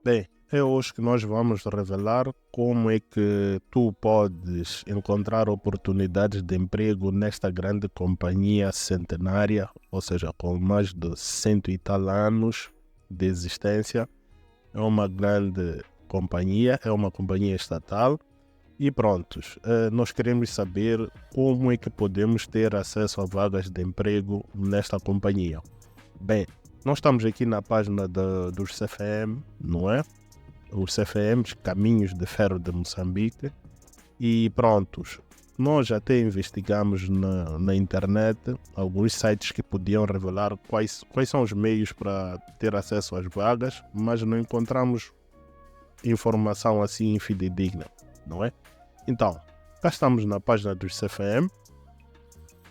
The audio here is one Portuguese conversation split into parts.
Bem, é hoje que nós vamos revelar como é que tu podes encontrar oportunidades de emprego nesta grande companhia centenária, ou seja, com mais de cento e tal anos de existência. É uma grande companhia, é uma companhia estatal e prontos. Nós queremos saber como é que podemos ter acesso a vagas de emprego nesta companhia. Bem, nós estamos aqui na página dos CFM, não é? Os CFMs, Caminhos de Ferro de Moçambique, e prontos. Nós até investigamos na internet alguns sites que podiam revelar quais são os meios para ter acesso às vagas, mas não encontramos informação assim fidedigna, não é? Então, cá estamos na página dos CFM,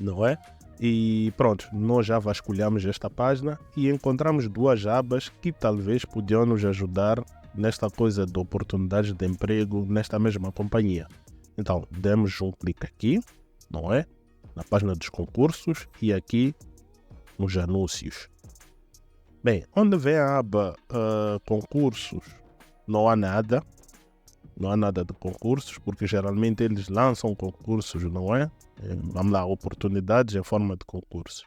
não é? E pronto, nós já vasculhamos esta página e encontramos duas abas que talvez podiam nos ajudar nesta coisa de oportunidades de emprego nesta mesma companhia. Então, demos um clique aqui, não é? Na página dos concursos e aqui nos anúncios. Bem, onde vem a aba concursos, não há nada. Não há nada de concursos, porque geralmente eles lançam concursos, não é? Vamos lá, oportunidades em forma de concurso.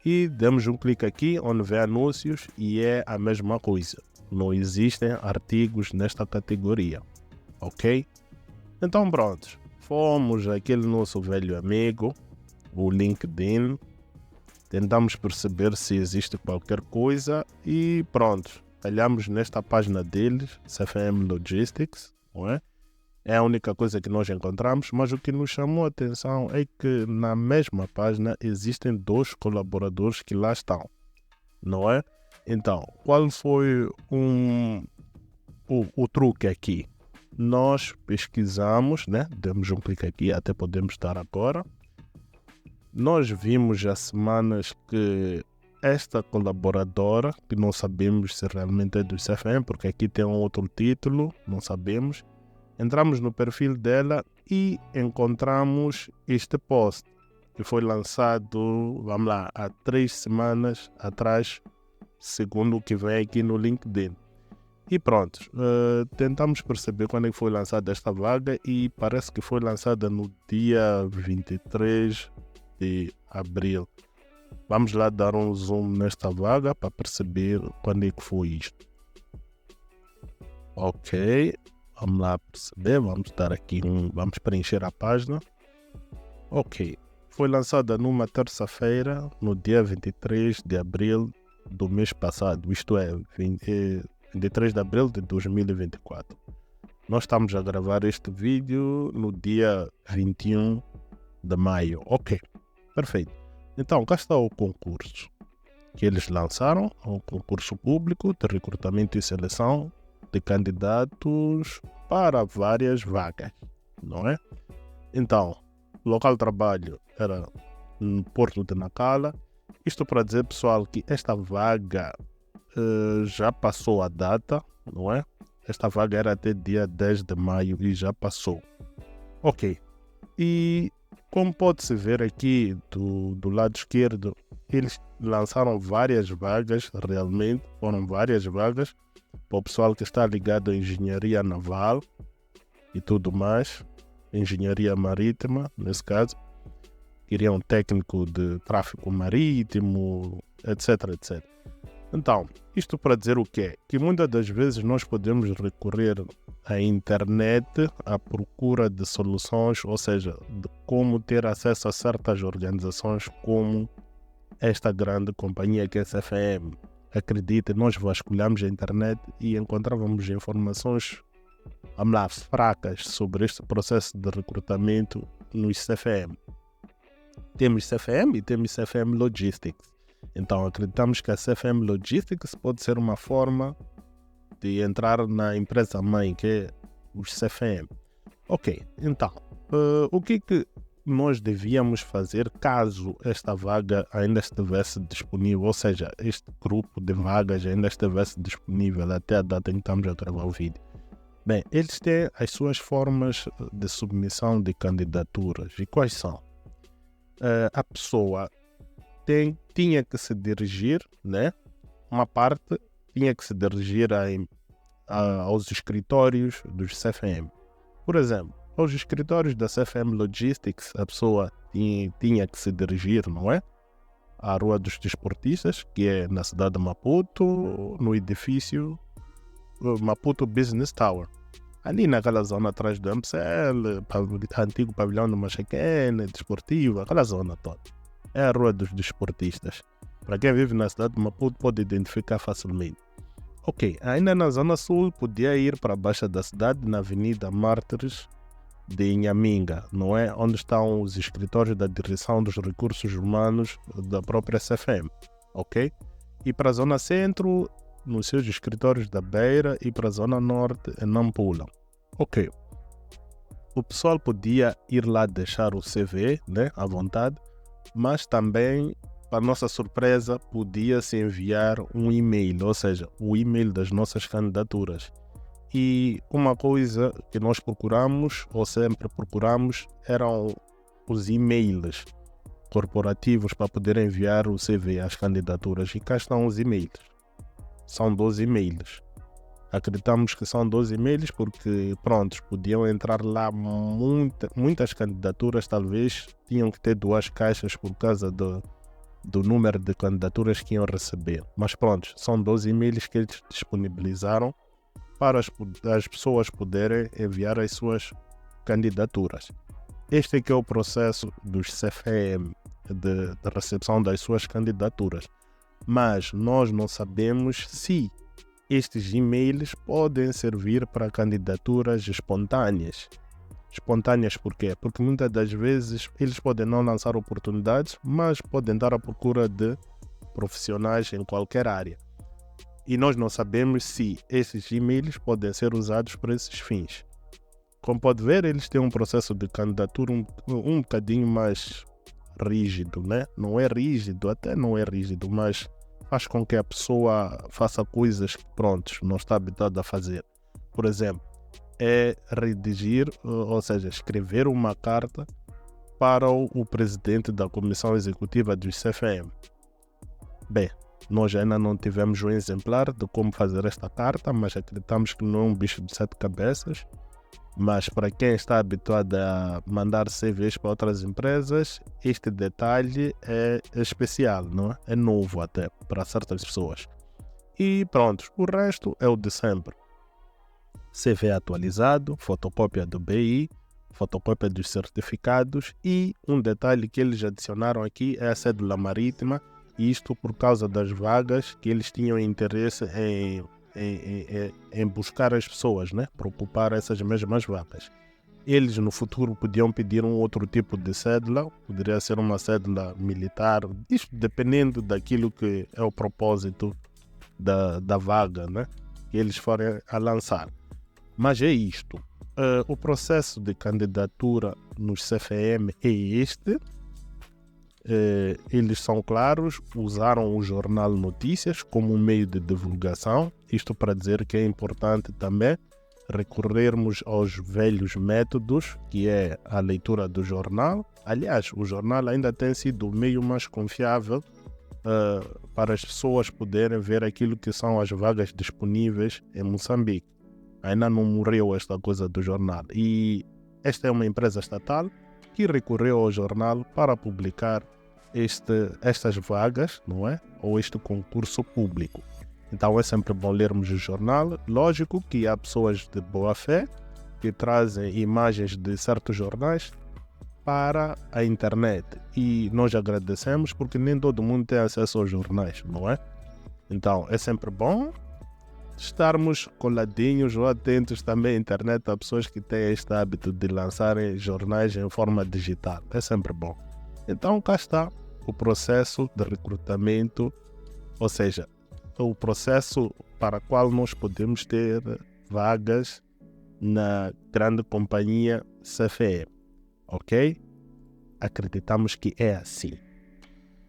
E demos um clique aqui onde vê anúncios e é a mesma coisa. Não existem artigos nesta categoria, ok? Então pronto, fomos aquele nosso velho amigo, o LinkedIn, tentamos perceber se existe qualquer coisa e pronto, olhamos nesta página deles, CFM Logistics, não é? É a única coisa que nós encontramos, mas o que nos chamou a atenção é que na mesma página existem dois colaboradores que lá estão, não é? Então, qual foi o truque aqui? Nós pesquisamos, né? Demos um clique aqui, até podemos dar agora. Nós vimos há semanas que esta colaboradora, que não sabemos se realmente é do CFM, porque aqui tem um outro título, não sabemos. Entramos no perfil dela e encontramos este post, que foi lançado, vamos lá, há 3 semanas atrás, segundo o que vem aqui no LinkedIn. E pronto, tentamos perceber quando é que foi lançada esta vaga e parece que foi lançada no dia 23 de abril. Vamos lá dar um zoom nesta vaga para perceber quando é que foi isto. Ok, vamos lá perceber, vamos dar aqui vamos preencher a página. Ok, foi lançada numa terça-feira, no dia 23 de abril do mês passado, isto é, 23 de abril de 2024. Nós estamos a gravar este vídeo no dia 21 de maio. Ok, perfeito. Então, cá está o concurso que eles lançaram, um concurso público de recrutamento e seleção de candidatos para várias vagas, não é? Então, o local de trabalho era no Porto de Nacala. Isto para dizer, pessoal, que esta vaga já passou a data, não é? Esta vaga era até dia 10 de maio e já passou. Ok. E como pode-se ver aqui do lado esquerdo, eles lançaram várias vagas, realmente foram várias vagas para o pessoal que está ligado à engenharia naval e tudo mais, engenharia marítima, nesse caso. Queria um técnico de tráfego marítimo, etc, etc. Então, isto para dizer o quê? Que muitas das vezes nós podemos recorrer à internet à procura de soluções, ou seja, de como ter acesso a certas organizações como esta grande companhia que é a CFM. Acredite, nós vasculhamos a internet e encontrávamos informações, vamos lá, fracas sobre este processo de recrutamento nos CFM. Temos CFM e temos CFM Logistics. Então, acreditamos que a CFM Logistics pode ser uma forma de entrar na empresa mãe, que é os CFM. Ok, então, o que nós devíamos fazer caso esta vaga ainda estivesse disponível, ou seja, este grupo de vagas ainda estivesse disponível até a data em que estamos a gravar o vídeo? Bem, eles têm as suas formas de submissão de candidaturas. E quais são? A pessoa tinha que se dirigir, né? Uma parte tinha que se dirigir aos escritórios dos CFM. Por exemplo, aos escritórios da CFM Logistics, a pessoa tinha que se dirigir, não é? À Rua dos Desportistas, que é na cidade de Maputo, no edifício Maputo Business Tower. Ali naquela zona atrás do MCL, antigo pavilhão do Machaquene, desportivo, aquela zona toda. É a Rua dos Desportistas. Para quem vive na cidade de Maputo pode identificar facilmente. Ok, ainda na zona sul podia ir para a baixa da cidade, na Avenida Mártires de Inhaminga, não é? Onde estão os escritórios da Direção dos Recursos Humanos da própria CFM, ok? E para a zona centro, nos seus escritórios da Beira, e para a zona norte, em Nampula. Ok. O pessoal podia ir lá deixar o CV, né, à vontade, mas também, para nossa surpresa, podia-se enviar um e-mail, ou seja, o e-mail das nossas candidaturas. E uma coisa que nós procuramos, ou sempre procuramos, eram os e-mails corporativos para poder enviar o CV às candidaturas. E cá estão os e-mails. São 12 e-mails. Acreditamos que são 12 e-mails porque, pronto, podiam entrar lá muitas candidaturas, talvez tinham que ter 2 caixas por causa do número de candidaturas que iam receber. Mas pronto, são 12 e-mails que eles disponibilizaram para as pessoas poderem enviar as suas candidaturas. Este é que é o processo dos CFM de recepção das suas candidaturas. Mas nós não sabemos se estes e-mails podem servir para candidaturas espontâneas. Espontâneas por quê? Porque muitas das vezes eles podem não lançar oportunidades, mas podem dar à procura de profissionais em qualquer área. E nós não sabemos se esses e-mails podem ser usados para esses fins. Como pode ver, eles têm um processo de candidatura um bocadinho mais rígido, né? Não é rígido, até não é rígido, mas faz com que a pessoa faça coisas que, pronto, não está habituada a fazer. Por exemplo, é redigir, ou seja, escrever uma carta para o presidente da Comissão Executiva dos CFM. Bem, nós ainda não tivemos um exemplar de como fazer esta carta, mas acreditamos que não é um bicho de 7 cabeças. Mas para quem está habituado a mandar CVs para outras empresas, este detalhe é especial, não é? É novo até para certas pessoas. E pronto, o resto é o de sempre. CV atualizado, fotocópia do BI, fotocópia dos certificados e um detalhe que eles adicionaram aqui é a cédula marítima, isto por causa das vagas que eles tinham interesse em buscar as pessoas, né, para ocupar essas mesmas vagas. Eles no futuro podiam pedir um outro tipo de cédula, poderia ser uma cédula militar, isto dependendo daquilo que é o propósito da vaga, né, que eles forem a lançar. Mas é isto. O processo de candidatura nos CFM é este. Eles são claros, usaram o jornal Notícias como um meio de divulgação, isto para dizer que é importante também recorrermos aos velhos métodos, que é a leitura do jornal. Aliás, o jornal ainda tem sido o meio mais confiável para as pessoas poderem ver aquilo que são as vagas disponíveis em Moçambique. Ainda não morreu esta coisa do jornal. E esta é uma empresa estatal que recorreu ao jornal para publicar estas vagas, não é? Ou este concurso público. Então é sempre bom lermos o jornal. Lógico que há pessoas de boa fé que trazem imagens de certos jornais para a internet. E nós agradecemos porque nem todo mundo tem acesso aos jornais, não é? Então é sempre bom estarmos coladinhos ou atentos também à internet a pessoas que têm este hábito de lançarem jornais em forma digital. É sempre bom. Então cá está o processo de recrutamento, ou seja, o processo para o qual nós podemos ter vagas na grande companhia CFE, ok? Acreditamos que é assim.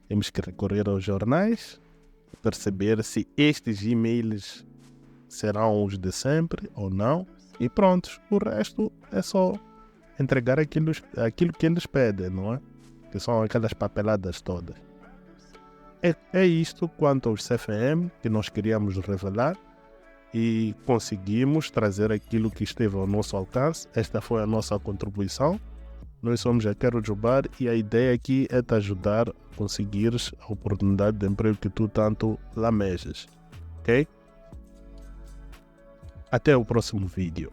Temos que recorrer aos jornais, perceber se estes e-mails serão os de sempre ou não, e pronto, o resto é só entregar aquilo que eles pedem, não é? Que são aquelas papeladas todas. É isto quanto aos CFM que nós queríamos revelar, e conseguimos trazer aquilo que esteve ao nosso alcance. Esta foi a nossa contribuição. Nós somos a Quero Jobar e a ideia aqui é te ajudar a conseguires a oportunidade de emprego que tu tanto lamejas, ok? Até o próximo vídeo.